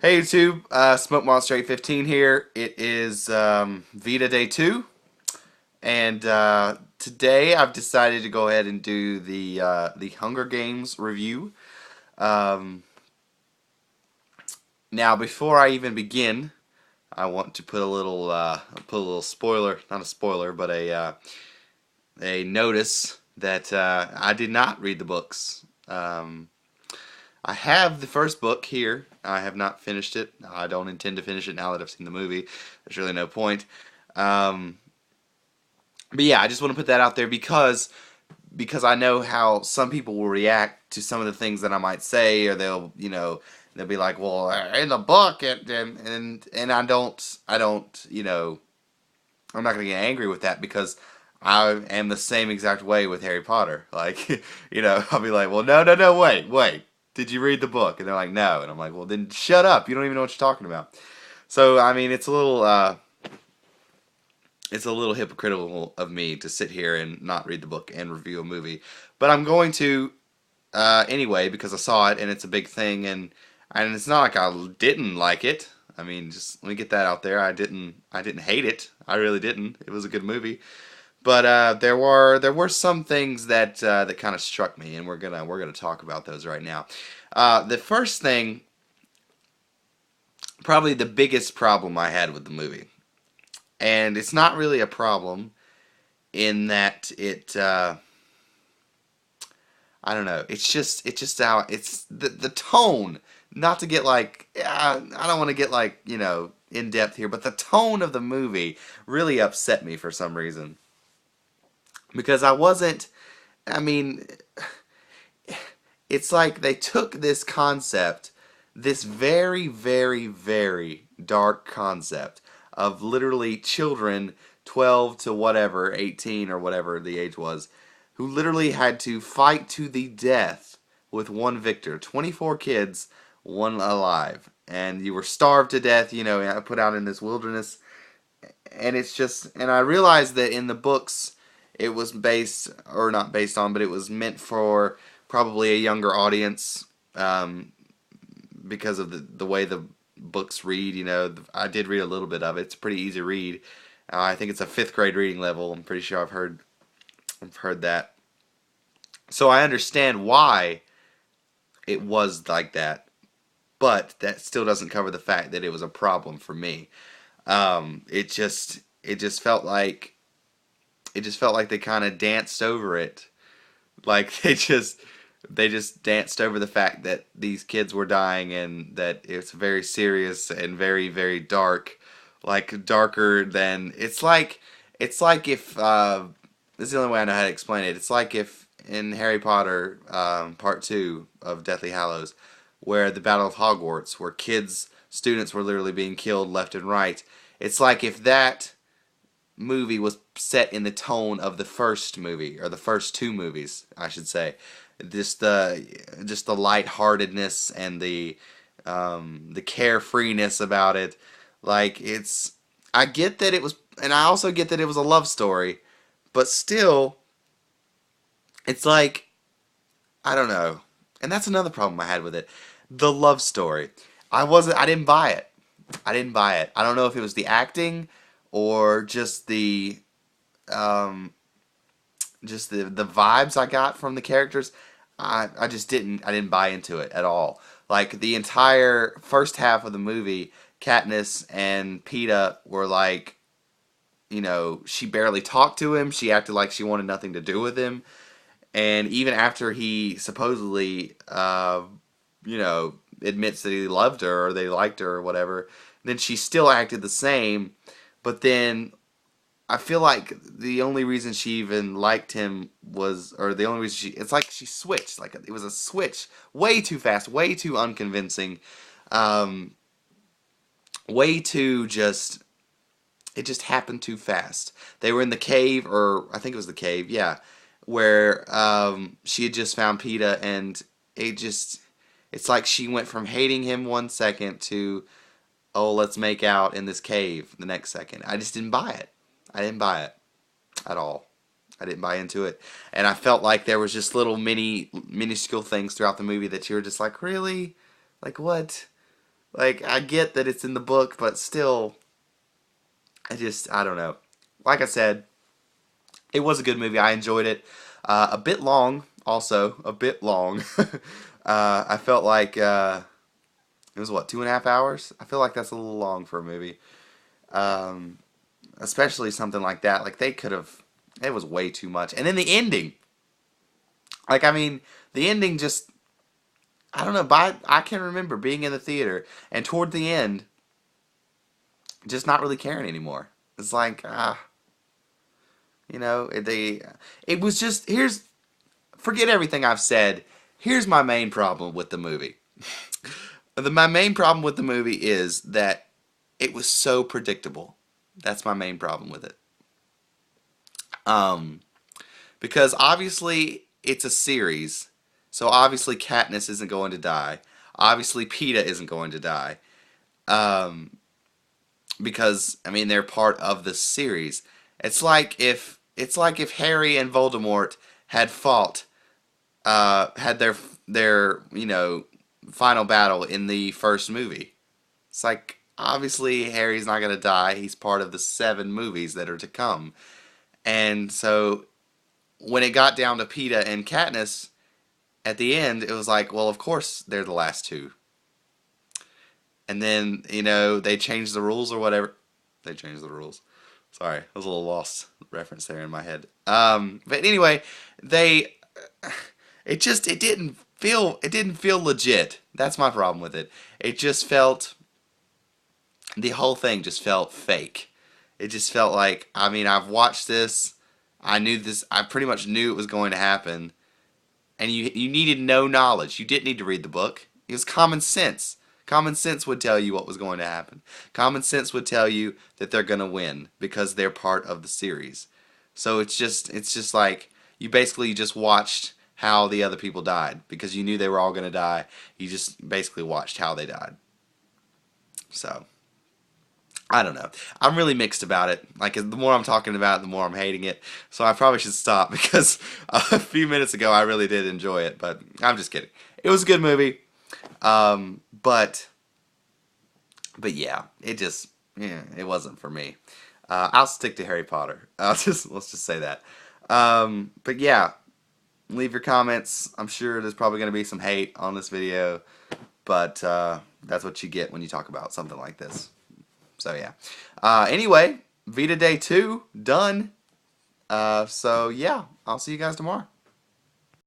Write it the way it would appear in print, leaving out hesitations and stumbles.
Hey YouTube, Smoke Monster 815 here. It is VEDA Day 2, and today I've decided to go ahead and do the Hunger Games review. Um, Now, before I even begin, I want to put a little spoiler, not a spoiler, but a notice that I did not read the books. I have the first book here. I have not finished it. I don't intend to finish it now that I've seen the movie. There's really no point. Um, but yeah, I just want to put that out there because I know how some people will react to some of the things that I might say, or they'll be like, well, in the book, and I don't, I'm not gonna get angry with that because I am the same exact way with Harry Potter. Like, I'll be like, well, no, no, no, wait. Did you read the book? And they're like, no. And I'm like, well, then shut up. You don't even know what you're talking about. So, I mean, it's a little hypocritical of me to sit here and not read the book and review a movie. But I'm going to anyway because I saw it and it's a big thing, and it's not like I didn't like it. I mean, just let me get that out there. I didn't hate it. I really didn't. It was a good movie. But there were some things that kind of struck me, and we're gonna talk about those right now. The first thing, probably the biggest problem I had with the movie, and it's not really a problem in that I don't know. It's just how it's the tone. Not to get like I don't want to get like in depth here, but the tone of the movie really upset me for some reason because I wasn't. I mean, it's like they took this concept, this very, very, very dark concept of literally children 12 to whatever, 18 or whatever the age was, who literally had to fight to the death with one victor. 24 kids, one alive. And you were starved to death, put out in this wilderness. And it's just, and I realized that in the books, it was based, or not based on, but it was meant for probably a younger audience, because of the way the books read. I did read a little bit of it. It's a pretty easy read. I think it's a fifth grade reading level. I'm pretty sure I've heard that. So I understand why it was like that, but that still doesn't cover the fact that it was a problem for me. It just felt like they kind of danced over it. Like they just danced over the fact that these kids were dying and that it's very serious and very, very dark. Like darker than it's like if this is the only way I know how to explain it. It's like if in Harry Potter, Part 2 of Deathly Hallows, where the Battle of Hogwarts, where students were literally being killed left and right. It's like if that movie was set in the tone of the first movie, or the first two movies, I should say. Just the lightheartedness and the carefreeness about it. Like I get that it was, and I also get that it was a love story, but still, it's like I don't know, and that's another problem I had with it. The love story. I didn't buy it. I didn't buy it. I don't know if it was the acting or um, just the vibes I got from the characters. I just I didn't buy into it at all. Like the entire first half of the movie, Katniss and Peeta were like, she barely talked to him. She acted like she wanted nothing to do with him. And even after he supposedly, admits that he loved her or they liked her or whatever, then she still acted the same. But then I feel like the only reason she even liked him was, or the only reason it's like she switched. Like it was a switch way too fast, way too unconvincing, um, way too just, it just happened too fast. They were in the cave, or I think it was the cave, yeah, where she had just found Peeta, and it's like she went from hating him one second to, oh, let's make out in this cave the next second. I just didn't buy it. I didn't buy it at all. I didn't buy into it. And I felt like there was just little minuscule things throughout the movie that you were just like, really? Like what? Like, I get that it's in the book, but still, I don't know. Like I said, it was a good movie. I enjoyed it. A bit long, also. A bit long. I felt like it was, what, 2.5 hours? I feel like that's a little long for a movie. Um, Especially something like that. Like, they could have. It was way too much. And then the ending. Like, I mean, the ending just. I don't know. I can remember being in the theater and toward the end, just not really caring anymore. It's like, it was just, forget everything I've said. Here's my main problem with the movie. My main problem with the movie is that it was so predictable. That's my main problem with it. Um, because obviously it's a series, so obviously Katniss isn't going to die. Obviously Peeta isn't going to die. Um, because I mean they're part of the series. It's like if Harry and Voldemort had fought, had their final battle in the first movie. It's like obviously Harry's not gonna die. He's part of the 7 movies that are to come, and so when it got down to Peeta and Katniss at the end, it was like, well, of course they're the last two. And then, they changed the rules or whatever. They changed the rules. Sorry, I was a little lost reference there in my head. But anyway, they it didn't feel legit. That's my problem with it. It just felt the whole thing just felt fake. It just felt like, I mean, I've watched this. I knew this. I pretty much knew it was going to happen, and you needed no knowledge. You didn't need to read the book. It was common sense. Common sense would tell you what was going to happen. Common sense would tell you that they're going to win because they're part of the series. So it's just like you basically just watched how the other people died because you knew they were all going to die. You just basically watched how they died. So I don't know. I'm really mixed about it. Like, the more I'm talking about it, the more I'm hating it. So I probably should stop because a few minutes ago I really did enjoy it. But I'm just kidding. It was a good movie. But yeah, it wasn't for me. I'll stick to Harry Potter. Let's just say that. But yeah, leave your comments. I'm sure there's probably going to be some hate on this video, but that's what you get when you talk about something like this. So yeah. Anyway, VEDA Day 2 done. So yeah, I'll see you guys tomorrow.